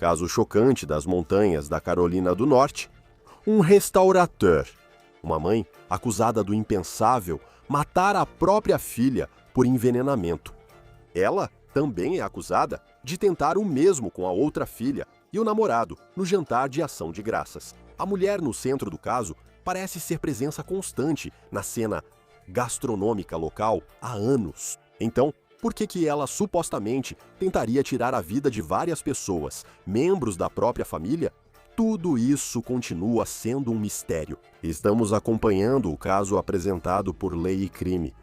caso chocante das montanhas da Carolina do Norte, um restaurateur, uma mãe acusada do impensável matar a própria filha por envenenamento. Ela também é acusada de tentar o mesmo com a outra filha e o namorado no jantar de ação de graças. A mulher no centro do caso parece ser presença constante na cena gastronômica local há anos. Então, por que ela supostamente tentaria tirar a vida de várias pessoas, membros da própria família? Tudo isso continua sendo um mistério. Estamos acompanhando o caso apresentado por Lei e Crime.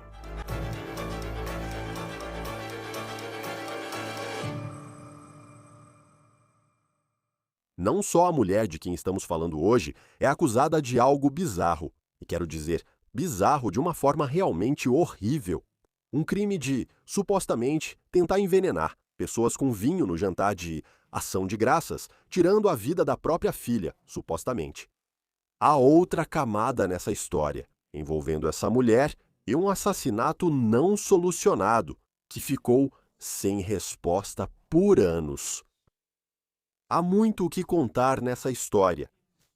Não só a mulher de quem estamos falando hoje é acusada de algo bizarro, e quero dizer, bizarro de uma forma realmente horrível. Um crime de, supostamente, tentar envenenar pessoas com vinho no jantar de ação de graças, tirando a vida da própria filha, supostamente. Há outra camada nessa história, envolvendo essa mulher e um assassinato não solucionado, que ficou sem resposta por anos. Há muito o que contar nessa história,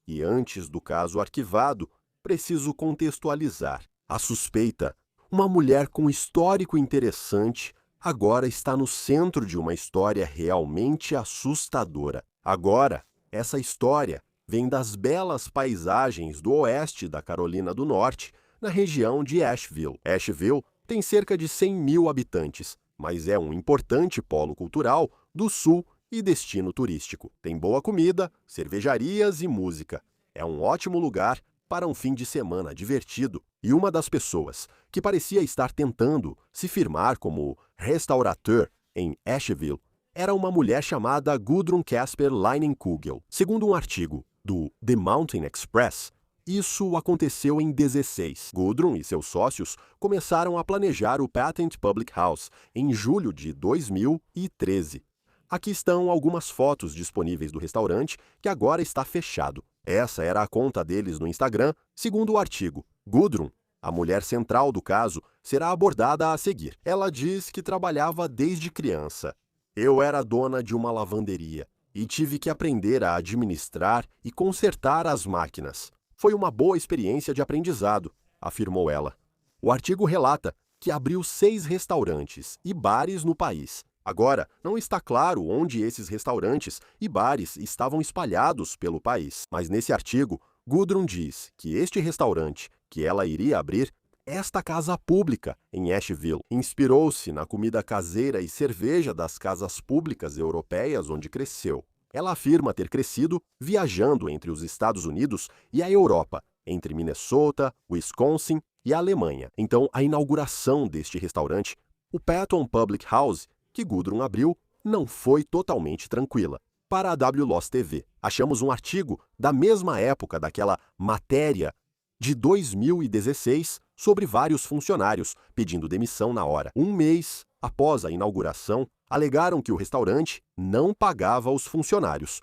e antes do caso arquivado, preciso contextualizar. A suspeita, uma mulher com histórico interessante, agora está no centro de uma história realmente assustadora. Agora, essa história vem das belas paisagens do oeste da Carolina do Norte, na região de Asheville. Asheville tem cerca de 100 mil habitantes, mas é um importante polo cultural do sul e destino turístico. Tem boa comida, cervejarias e música. É um ótimo lugar para um fim de semana divertido. E uma das pessoas que parecia estar tentando se firmar como restaurateur em Asheville era uma mulher chamada Gudrun Casper Leinenkugel. Segundo um artigo do The Mountain Express, isso aconteceu em 16. Gudrun e seus sócios começaram a planejar o Patent Public House em julho de 2013. Aqui estão algumas fotos disponíveis do restaurante, que agora está fechado. Essa era a conta deles no Instagram, segundo o artigo. Gudrun, a mulher central do caso, será abordada a seguir. Ela diz que trabalhava desde criança. Eu era dona de uma lavanderia e tive que aprender a administrar e consertar as máquinas. Foi uma boa experiência de aprendizado, afirmou ela. O artigo relata que abriu 6 restaurantes e bares no país. Agora, não está claro onde esses restaurantes e bares estavam espalhados pelo país. Mas nesse artigo, Gudrun diz que este restaurante que ela iria abrir, esta casa pública em Asheville, inspirou-se na comida caseira e cerveja das casas públicas europeias onde cresceu. Ela afirma ter crescido viajando entre os Estados Unidos e a Europa, entre Minnesota, Wisconsin e a Alemanha. Então, a inauguração deste restaurante, o Patent Public House, que Gudrun abriu, não foi totalmente tranquila. Para a WLOS TV, achamos um artigo da mesma época daquela matéria de 2016 sobre vários funcionários pedindo demissão na hora. Um mês após a inauguração, alegaram que o restaurante não pagava os funcionários.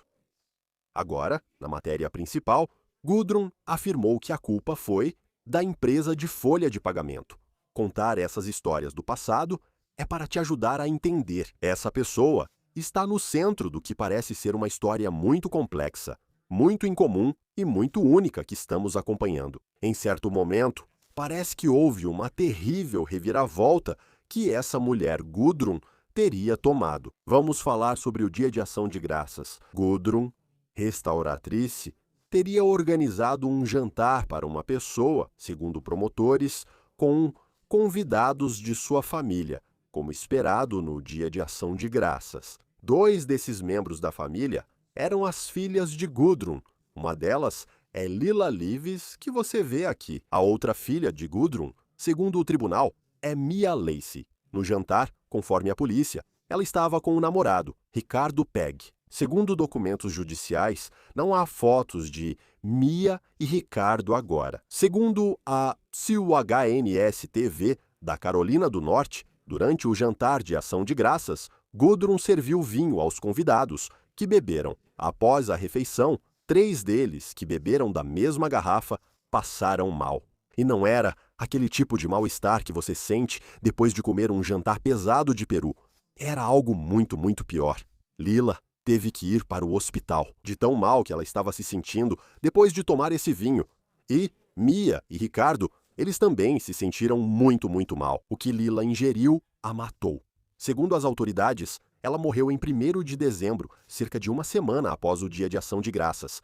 Agora, na matéria principal, Gudrun afirmou que a culpa foi da empresa de folha de pagamento. Contar essas histórias do passado é para te ajudar a entender. Essa pessoa está no centro do que parece ser uma história muito complexa, muito incomum e muito única que estamos acompanhando. Em certo momento, parece que houve uma terrível reviravolta que essa mulher Gudrun teria tomado. Vamos falar sobre o Dia de Ação de Graças. Gudrun, restauratrice, teria organizado um jantar para uma pessoa, segundo promotores, com convidados de sua família, como esperado no Dia de Ação de Graças. 2 desses membros da família eram as filhas de Gudrun. Uma delas é Lila Leavis, que você vê aqui. A outra filha de Gudrun, segundo o tribunal, é Mia Lacey. No jantar, conforme a polícia, ela estava com o namorado, Ricardo Pegg. Segundo documentos judiciais, não há fotos de Mia e Ricardo agora. Segundo a CUHNS-TV da Carolina do Norte, durante o jantar de ação de graças, Gudrun serviu vinho aos convidados, que beberam. Após a refeição, 3 deles, que beberam da mesma garrafa, passaram mal. E não era aquele tipo de mal-estar que você sente depois de comer um jantar pesado de peru. Era algo muito, muito pior. Lila, teve que ir para o hospital, de tão mal que ela estava se sentindo depois de tomar esse vinho. E Mia e Ricardo, eles também se sentiram muito mal. O que Lila ingeriu a matou. Segundo as autoridades, ela morreu em 1º de dezembro, cerca de uma semana após o Dia de Ação de Graças.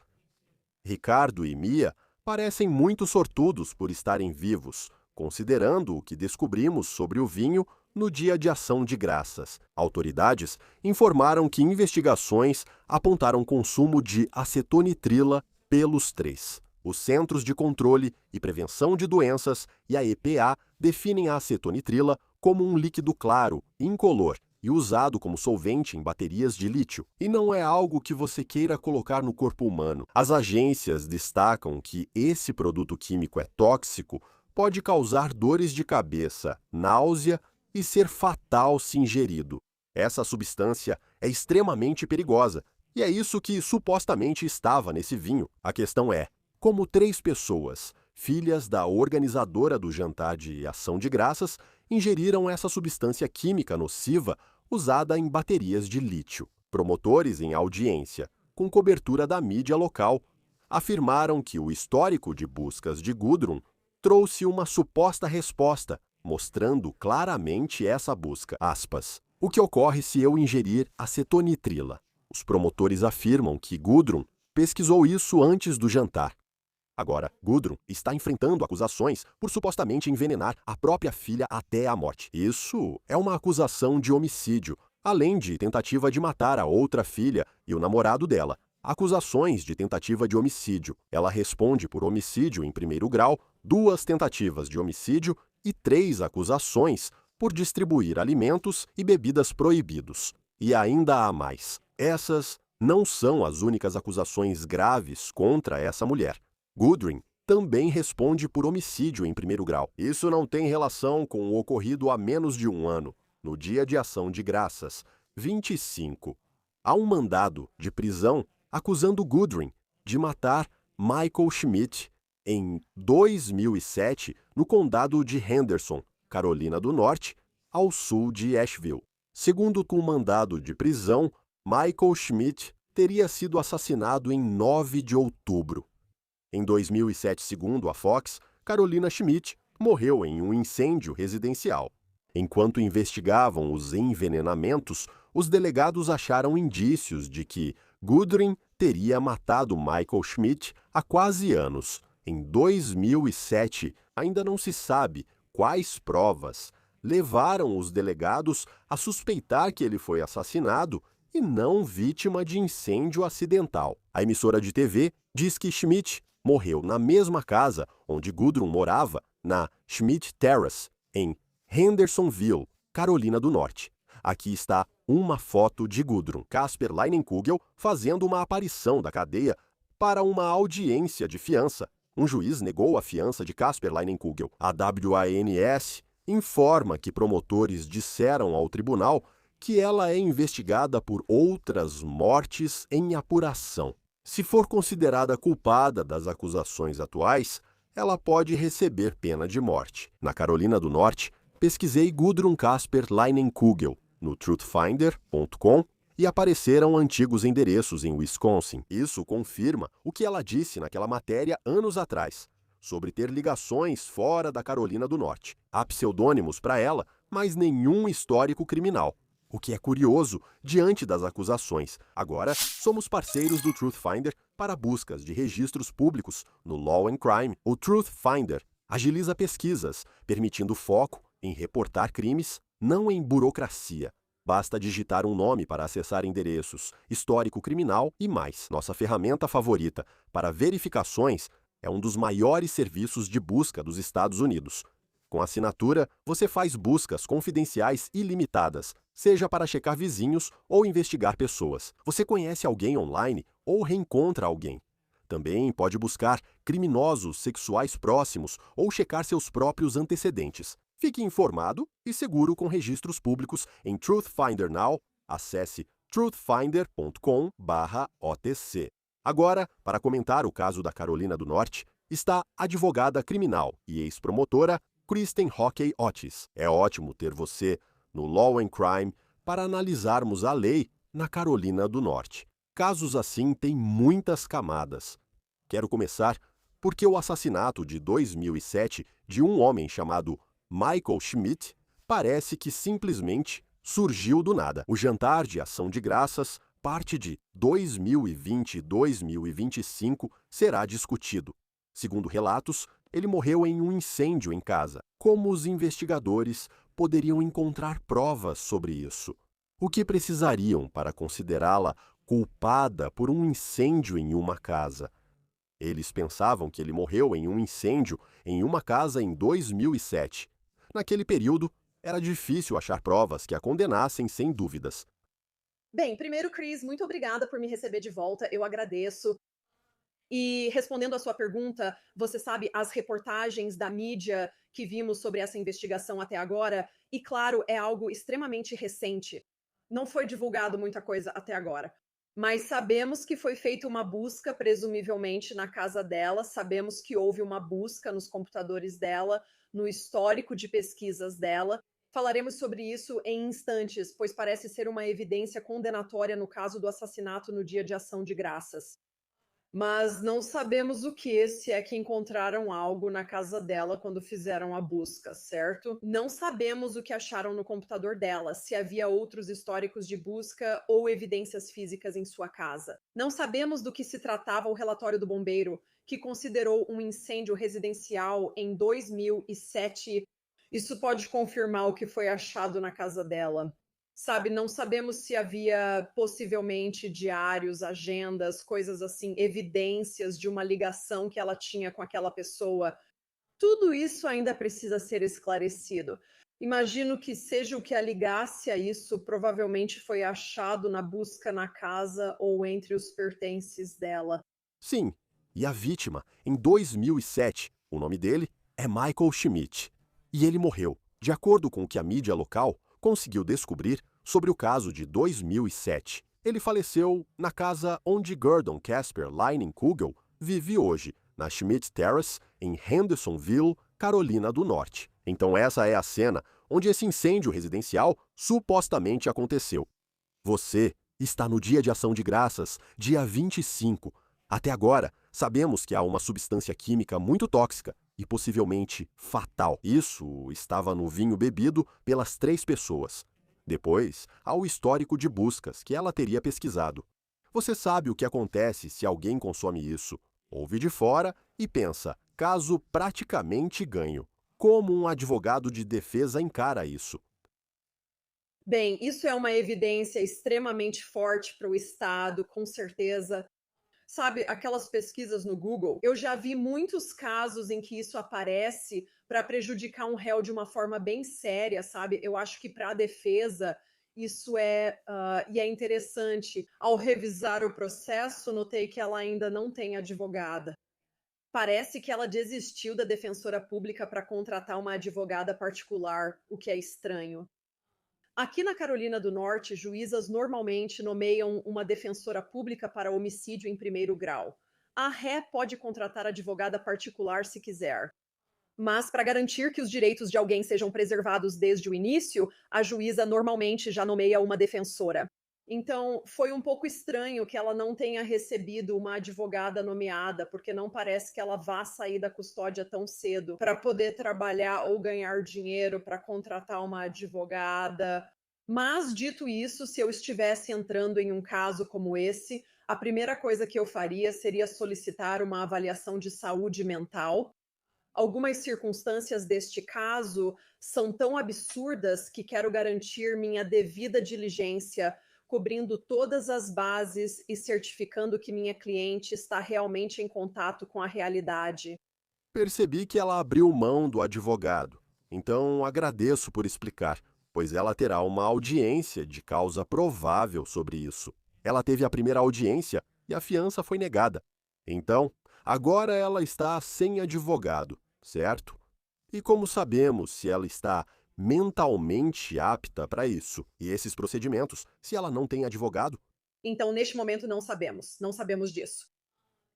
Ricardo e Mia parecem muito sortudos por estarem vivos, considerando o que descobrimos sobre o vinho no Dia de Ação de Graças. Autoridades informaram que investigações apontaram consumo de acetonitrila pelos três. Os Centros de Controle e Prevenção de Doenças e a EPA definem a acetonitrila como um líquido claro, incolor e usado como solvente em baterias de lítio. E não é algo que você queira colocar no corpo humano. As agências destacam que esse produto químico é tóxico, pode causar dores de cabeça, náusea e ser fatal se ingerido. Essa substância é extremamente perigosa e é isso que supostamente estava nesse vinho. A questão é, como 3 pessoas, filhas da organizadora do jantar de ação de graças, ingeriram essa substância química nociva usada em baterias de lítio. Promotores em audiência, com cobertura da mídia local, afirmaram que o histórico de buscas de Gudrun trouxe uma suposta resposta, mostrando claramente essa busca. Aspas. O que ocorre se eu ingerir acetonitrila? Os promotores afirmam que Gudrun pesquisou isso antes do jantar. Agora, Gudrun está enfrentando acusações por supostamente envenenar a própria filha até a morte. Isso é uma acusação de homicídio, além de tentativa de matar a outra filha e o namorado dela. Acusações de tentativa de homicídio. Ela responde por homicídio em 1º grau, 2 tentativas de homicídio e 3 acusações por distribuir alimentos e bebidas proibidos. E ainda há mais. Essas não são as únicas acusações graves contra essa mulher. Gudrun também responde por homicídio em 1º grau. Isso não tem relação com o ocorrido há menos de um ano, no Dia de Ação de Graças, 25. Há um mandado de prisão acusando Gudrun de matar Michael Schmidt em 2007 no condado de Henderson, Carolina do Norte, ao sul de Asheville. Segundo o mandado de prisão, Michael Schmidt teria sido assassinado em 9 de outubro. Em 2007, segundo a Fox, Carolina Schmidt morreu em um incêndio residencial. Enquanto investigavam os envenenamentos, os delegados acharam indícios de que Gudrun teria matado Michael Schmidt há quase anos. Em 2007, ainda não se sabe quais provas levaram os delegados a suspeitar que ele foi assassinado e não vítima de incêndio acidental. A emissora de TV diz que Schmidt morreu na mesma casa onde Gudrun morava, na Schmidt Terrace, em Hendersonville, Carolina do Norte. Aqui está uma foto de Gudrun. Casper Leinenkugel fazendo uma aparição da cadeia para uma audiência de fiança. Um juiz negou a fiança de Casper Leinenkugel. A WANS informa que promotores disseram ao tribunal que ela é investigada por outras mortes em apuração. Se for considerada culpada das acusações atuais, ela pode receber pena de morte. Na Carolina do Norte, pesquisei Gudrun Casper Leinenkugel no truthfinder.com e apareceram antigos endereços em Wisconsin. Isso confirma o que ela disse naquela matéria anos atrás, sobre ter ligações fora da Carolina do Norte. Há pseudônimos para ela, mas nenhum histórico criminal. O que é curioso diante das acusações. Agora, somos parceiros do Truthfinder para buscas de registros públicos no Law and Crime. O Truthfinder agiliza pesquisas, permitindo foco em reportar crimes, não em burocracia. Basta digitar um nome para acessar endereços, histórico criminal e mais. Nossa ferramenta favorita para verificações é um dos maiores serviços de busca dos Estados Unidos. Com assinatura, você faz buscas confidenciais ilimitadas, seja para checar vizinhos ou investigar pessoas. Você conhece alguém online ou reencontra alguém. Também pode buscar criminosos sexuais próximos ou checar seus próprios antecedentes. Fique informado e seguro com registros públicos em Truthfinder Now. Acesse truthfinder.com/OTC. Agora, para comentar o caso da Carolina do Norte, está a advogada criminal e ex-promotora Kristen Hockey Otis. É ótimo ter você no Law and Crime para analisarmos a lei na Carolina do Norte. Casos assim têm muitas camadas. Quero começar porque o assassinato de 2007 de um homem chamado Michael Schmidt parece que simplesmente surgiu do nada. O jantar de ação de graças, parte de 2020 e 2025, será discutido. Segundo relatos, ele morreu em um incêndio em casa. Como os investigadores poderiam encontrar provas sobre isso? O que precisariam para considerá-la culpada por um incêndio em uma casa? Eles pensavam que ele morreu em um incêndio em uma casa em 2007. Naquele período, era difícil achar provas que a condenassem sem dúvidas. Bem, primeiro, Chris, muito obrigada por me receber de volta, eu agradeço. E respondendo à sua pergunta, você sabe as reportagens da mídia que vimos sobre essa investigação até agora, e claro, é algo extremamente recente. Não foi divulgado muita coisa até agora. Mas sabemos que foi feita uma busca, presumivelmente, na casa dela, sabemos que houve uma busca nos computadores dela, no histórico de pesquisas dela. Falaremos sobre isso em instantes, pois parece ser uma evidência condenatória no caso do assassinato no Dia de Ação de Graças. Mas não sabemos o que, se é que encontraram algo na casa dela quando fizeram a busca, certo? Não sabemos o que acharam no computador dela, se havia outros históricos de busca ou evidências físicas em sua casa. Não sabemos do que se tratava o relatório do bombeiro, que considerou um incêndio residencial em 2007. Isso pode confirmar o que foi achado na casa dela. Sabe, não sabemos se havia possivelmente diários, agendas, coisas assim, evidências de uma ligação que ela tinha com aquela pessoa. Tudo isso ainda precisa ser esclarecido. Imagino que seja o que a ligasse a isso, provavelmente foi achado na busca na casa ou entre os pertences dela. Sim, e a vítima, em 2007, o nome dele é Michael Schmidt. E ele morreu, de acordo com o que a mídia local conseguiu descobrir sobre o caso de 2007. Ele faleceu na casa onde Gordon Casper Leinenkugel vive hoje, na Schmidt Terrace, em Hendersonville, Carolina do Norte. Então essa é a cena onde esse incêndio residencial supostamente aconteceu. Você está no Dia de Ação de Graças, dia 25. Até agora, sabemos que há uma substância química muito tóxica e possivelmente fatal. Isso estava no vinho bebido pelas 3 pessoas. Depois, há o histórico de buscas que ela teria pesquisado. Você sabe o que acontece se alguém consome isso. Ouve de fora e pensa, caso praticamente ganho. Como um advogado de defesa encara isso? Bem, isso é uma evidência extremamente forte para o Estado, com certeza. Sabe, aquelas pesquisas no Google, eu já vi muitos casos em que isso aparece para prejudicar um réu de uma forma bem séria, sabe? Eu acho que para a defesa isso e é interessante. Ao revisar o processo, notei que ela ainda não tem advogada. Parece que ela desistiu da defensora pública para contratar uma advogada particular, o que é estranho. Aqui na Carolina do Norte, juízas normalmente nomeiam uma defensora pública para homicídio em primeiro grau. A ré pode contratar advogada particular se quiser. Mas, para garantir que os direitos de alguém sejam preservados desde o início, a juíza normalmente já nomeia uma defensora. Então, foi um pouco estranho que ela não tenha recebido uma advogada nomeada, porque não parece que ela vá sair da custódia tão cedo para poder trabalhar ou ganhar dinheiro para contratar uma advogada. Mas, dito isso, se eu estivesse entrando em um caso como esse, a primeira coisa que eu faria seria solicitar uma avaliação de saúde mental. Algumas circunstâncias deste caso são tão absurdas que quero garantir minha devida diligência, cobrindo todas as bases e certificando que minha cliente está realmente em contato com a realidade. Percebi que ela abriu mão do advogado. Então agradeço por explicar, pois ela terá uma audiência de causa provável sobre isso. Ela teve a primeira audiência e a fiança foi negada. Então, agora ela está sem advogado, certo? E como sabemos se ela está mentalmente apta para isso e esses procedimentos, se ela não tem advogado? Então, neste momento, não sabemos disso.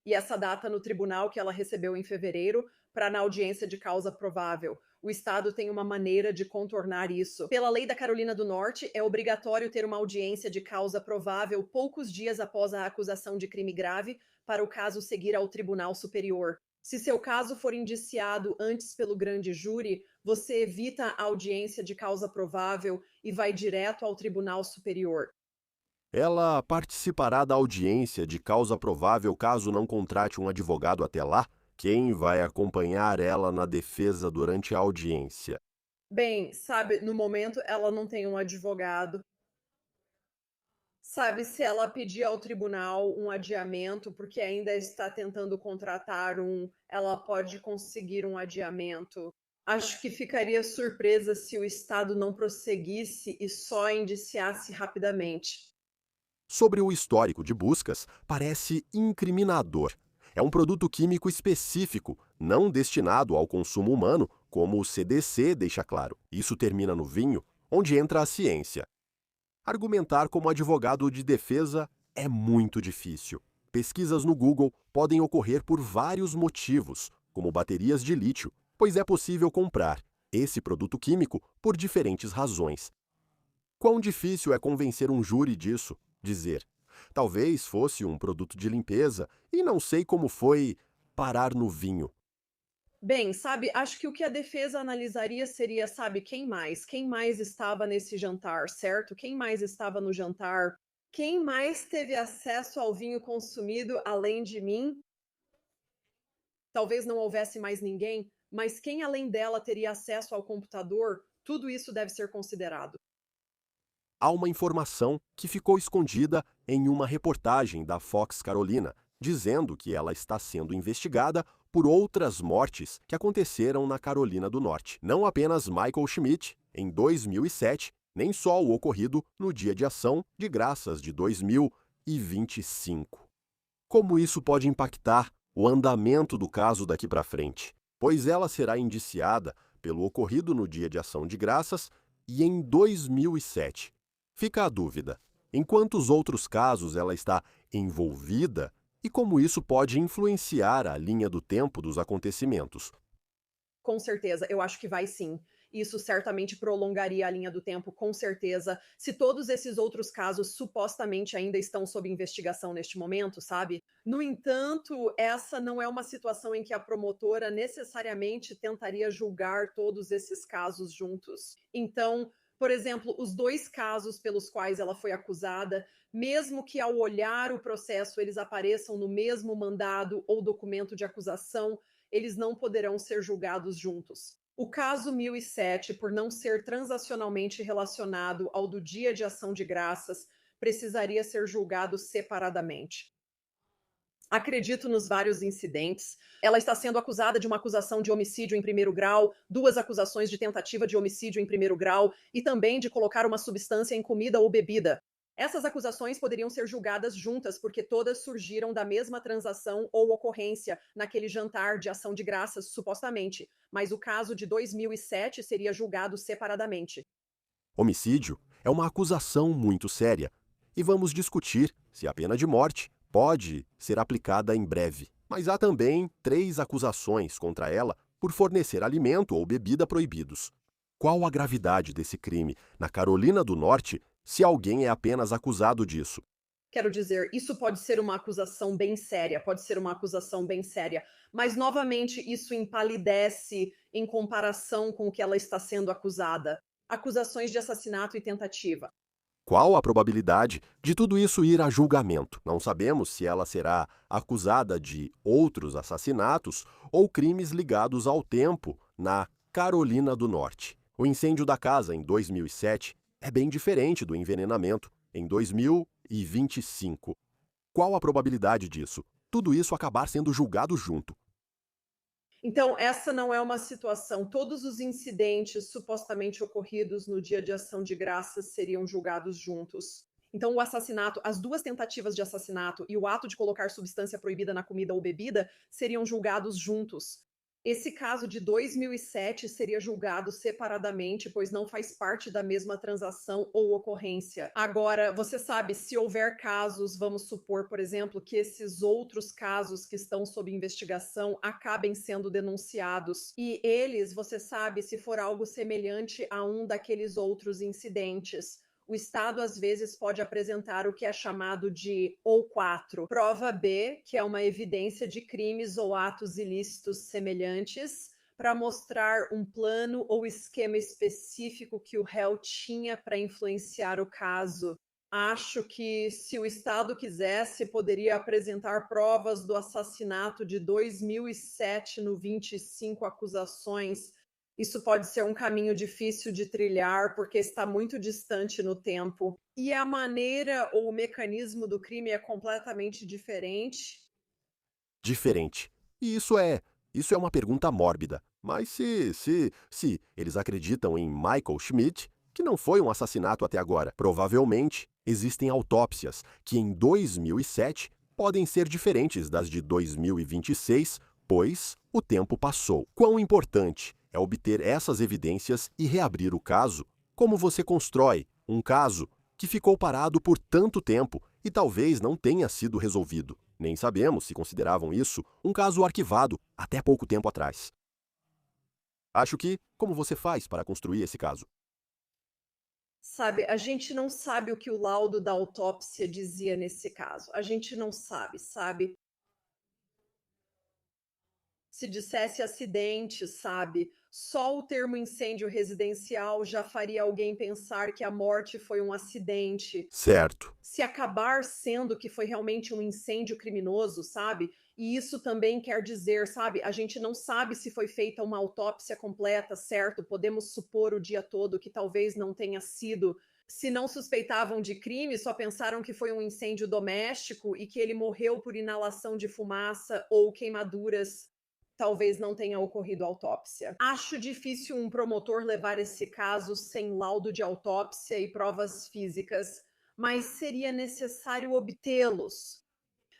E essa data no tribunal que ela recebeu em fevereiro para na audiência de causa provável. O Estado tem uma maneira de contornar isso. Pela lei da Carolina do Norte, é obrigatório ter uma audiência de causa provável poucos dias após a acusação de crime grave para o caso seguir ao Tribunal Superior. Se seu caso for indiciado antes pelo grande júri, você evita a audiência de causa provável e vai direto ao Tribunal Superior. Ela participará da audiência de causa provável caso não contrate um advogado até lá? Quem vai acompanhar ela na defesa durante a audiência? Bem, sabe, no momento ela não tem um advogado. Sabe, se ela pedir ao tribunal um adiamento, porque ainda está tentando contratar um, ela pode conseguir um adiamento. Acho que ficaria surpresa se o Estado não prosseguisse e só indiciasse rapidamente. Sobre o histórico de buscas, parece incriminador. É um produto químico específico, não destinado ao consumo humano, como o CDC deixa claro. Isso termina no vinho, onde entra a ciência. Argumentar como advogado de defesa é muito difícil. Pesquisas no Google podem ocorrer por vários motivos, como baterias de lítio, pois é possível comprar esse produto químico por diferentes razões. Quão difícil é convencer um júri disso? Dizer, talvez fosse um produto de limpeza e não sei como foi parar no vinho. Bem, sabe, acho que o que a defesa analisaria seria, sabe, quem mais? Quem mais estava nesse jantar, certo? Quem mais estava no jantar? Quem mais teve acesso ao vinho consumido além de mim? Talvez não houvesse mais ninguém, mas quem além dela teria acesso ao computador? Tudo isso deve ser considerado. Há uma informação que ficou escondida em uma reportagem da Fox Carolina, dizendo que ela está sendo investigada por outras mortes que aconteceram na Carolina do Norte. Não apenas Michael Schmidt, em 2007, nem só o ocorrido no Dia de Ação de Graças de 2025. Como isso pode impactar o andamento do caso daqui para frente? Pois ela será indiciada pelo ocorrido no Dia de Ação de Graças e em 2007. Fica a dúvida: em quantos outros casos ela está envolvida e como isso pode influenciar a linha do tempo dos acontecimentos? Com certeza, eu acho que vai sim. Isso certamente prolongaria a linha do tempo, com certeza. Se todos esses outros casos supostamente ainda estão sob investigação neste momento, sabe? No entanto, essa não é uma situação em que a promotora necessariamente tentaria julgar todos esses casos juntos. Então, por exemplo, os dois casos pelos quais ela foi acusada, mesmo que ao olhar o processo eles apareçam no mesmo mandado ou documento de acusação, eles não poderão ser julgados juntos. O caso 1007, por não ser transacionalmente relacionado ao do Dia de Ação de Graças, precisaria ser julgado separadamente. Acredito nos vários incidentes. Ela está sendo acusada de uma acusação de homicídio em primeiro grau, duas acusações de tentativa de homicídio em primeiro grau e também de colocar uma substância em comida ou bebida. Essas acusações poderiam ser julgadas juntas porque todas surgiram da mesma transação ou ocorrência naquele jantar de ação de graças, supostamente, mas o caso de 2007 seria julgado separadamente. Homicídio é uma acusação muito séria e vamos discutir se a pena de morte pode ser aplicada em breve. Mas há também 3 acusações contra ela por fornecer alimento ou bebida proibidos. Qual a gravidade desse crime na Carolina do Norte se alguém é apenas acusado disso? Quero dizer, isso pode ser uma acusação bem séria, pode ser uma acusação bem séria, mas novamente isso empalidece em comparação com o que ela está sendo acusada. Acusações de assassinato e tentativa. Qual a probabilidade de tudo isso ir a julgamento? Não sabemos se ela será acusada de outros assassinatos ou crimes ligados ao tempo na Carolina do Norte. O incêndio da casa em 2007 é bem diferente do envenenamento em 2025. Qual a probabilidade disso? Tudo isso acabar sendo julgado junto. Então, essa não é uma situação. Todos os incidentes supostamente ocorridos no Dia de Ação de Graças seriam julgados juntos. Então, o assassinato, as duas tentativas de assassinato e o ato de colocar substância proibida na comida ou bebida seriam julgados juntos. Esse caso de 2007 seria julgado separadamente, pois não faz parte da mesma transação ou ocorrência. Agora, você sabe, se houver casos, vamos supor, por exemplo, que esses outros casos que estão sob investigação acabem sendo denunciados, e eles, você sabe, se for algo semelhante a um daqueles outros incidentes, o Estado às vezes pode apresentar o que é chamado de ou 4, prova B, que é uma evidência de crimes ou atos ilícitos semelhantes, para mostrar um plano ou esquema específico que o réu tinha para influenciar o caso. Acho que, se o Estado quisesse, poderia apresentar provas do assassinato de 2007 no 25 acusações. Isso pode ser um caminho difícil de trilhar, porque está muito distante no tempo. E a maneira ou o mecanismo do crime é completamente diferente. Diferente. E isso é uma pergunta mórbida. Mas se eles acreditam em Michael Schmidt, que não foi um assassinato até agora, provavelmente existem autópsias que em 2007 podem ser diferentes das de 2026, pois o tempo passou. Quão importante é obter essas evidências e reabrir o caso? Como você constrói um caso que ficou parado por tanto tempo e talvez não tenha sido resolvido? Nem sabemos se consideravam isso um caso arquivado até pouco tempo atrás. Acho que, como você faz para construir esse caso? Sabe, a gente não sabe o que o laudo da autópsia dizia nesse caso. A gente não sabe? Se dissesse acidente, sabe? Só o termo incêndio residencial já faria alguém pensar que a morte foi um acidente. Certo. Se acabar sendo que foi realmente um incêndio criminoso, sabe? E isso também quer dizer, sabe? A gente não sabe se foi feita uma autópsia completa, certo? Podemos supor o dia todo que talvez não tenha sido. Se não suspeitavam de crime, só pensaram que foi um incêndio doméstico e que ele morreu por inalação de fumaça ou queimaduras. Talvez não tenha ocorrido autópsia. Acho difícil um promotor levar esse caso sem laudo de autópsia e provas físicas, mas seria necessário obtê-los.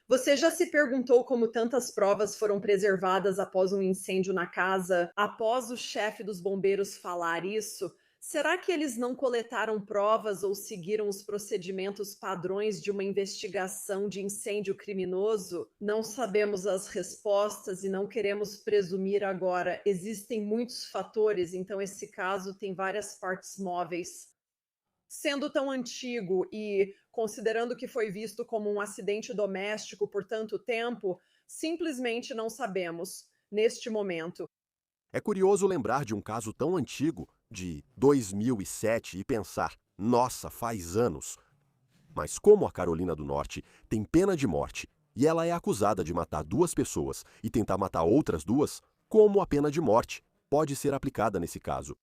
Você já se perguntou como tantas provas foram preservadas após um incêndio na casa, após o chefe dos bombeiros falar isso? Será que eles não coletaram provas ou seguiram os procedimentos padrões de uma investigação de incêndio criminoso? Não sabemos as respostas e não queremos presumir agora. Existem muitos fatores, então esse caso tem várias partes móveis. Sendo tão antigo e considerando que foi visto como um acidente doméstico por tanto tempo, simplesmente não sabemos, neste momento. É curioso lembrar de um caso tão antigo, de 2007, e pensar, nossa, faz anos. Mas como a Carolina do Norte tem pena de morte e ela é acusada de matar 2 pessoas e tentar matar outras 2, como a pena de morte pode ser aplicada nesse caso?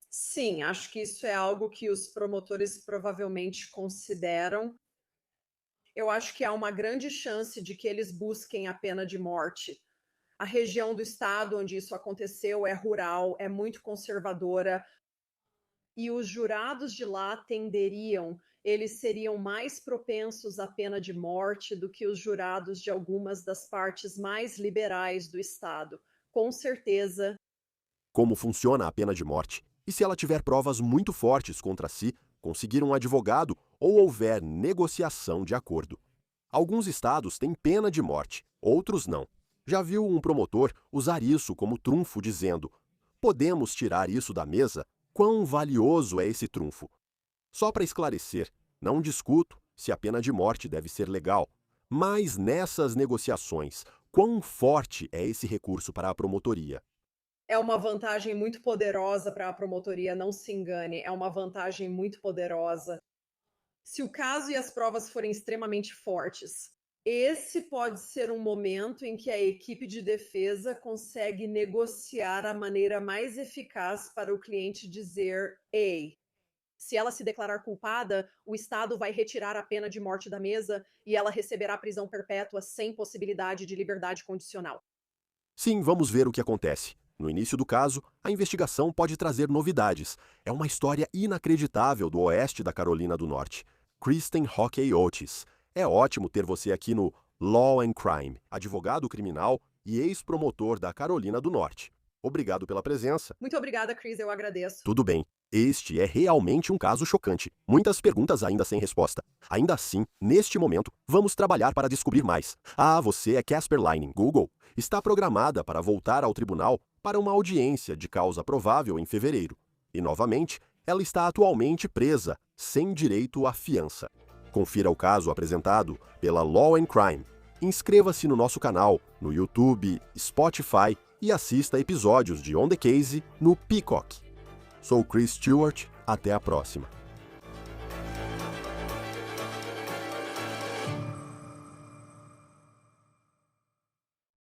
Sim, acho que isso é algo que os promotores provavelmente consideram. Eu acho que há uma grande chance de que eles busquem a pena de morte. A região do estado onde isso aconteceu é rural, é muito conservadora, e os jurados de lá eles seriam mais propensos à pena de morte do que os jurados de algumas das partes mais liberais do estado. Com certeza. Como funciona a pena de morte? E se ela tiver provas muito fortes contra si, conseguir um advogado ou houver negociação de acordo? Alguns estados têm pena de morte, outros não. Já viu um promotor usar isso como trunfo, dizendo: podemos tirar isso da mesa? Quão valioso é esse trunfo? Só para esclarecer, não discuto se a pena de morte deve ser legal, mas nessas negociações, quão forte é esse recurso para a promotoria? É uma vantagem muito poderosa para a promotoria, não se engane, é uma vantagem muito poderosa. Se o caso e as provas forem extremamente fortes, esse pode ser um momento em que a equipe de defesa consegue negociar a maneira mais eficaz para o cliente dizer: ei, se ela se declarar culpada, o Estado vai retirar a pena de morte da mesa e ela receberá prisão perpétua sem possibilidade de liberdade condicional. Sim, vamos ver o que acontece. No início do caso, a investigação pode trazer novidades. É uma história inacreditável do oeste da Carolina do Norte. Kristen Hockey Otis. É ótimo ter você aqui no Law and Crime, advogado criminal e ex-promotor da Carolina do Norte. Obrigado pela presença. Muito obrigada, Chris, eu agradeço. Tudo bem. Este é realmente um caso chocante. Muitas perguntas ainda sem resposta. Ainda assim, neste momento, vamos trabalhar para descobrir mais. Ah, você é Casper Lining, Google. Está programada para voltar ao tribunal para uma audiência de causa provável em fevereiro. E, novamente, ela está atualmente presa, sem direito à fiança. Confira o caso apresentado pela Law and Crime. Inscreva-se no nosso canal, no YouTube, Spotify e assista episódios de On the Case no Peacock. Sou Chris Stewart, até a próxima.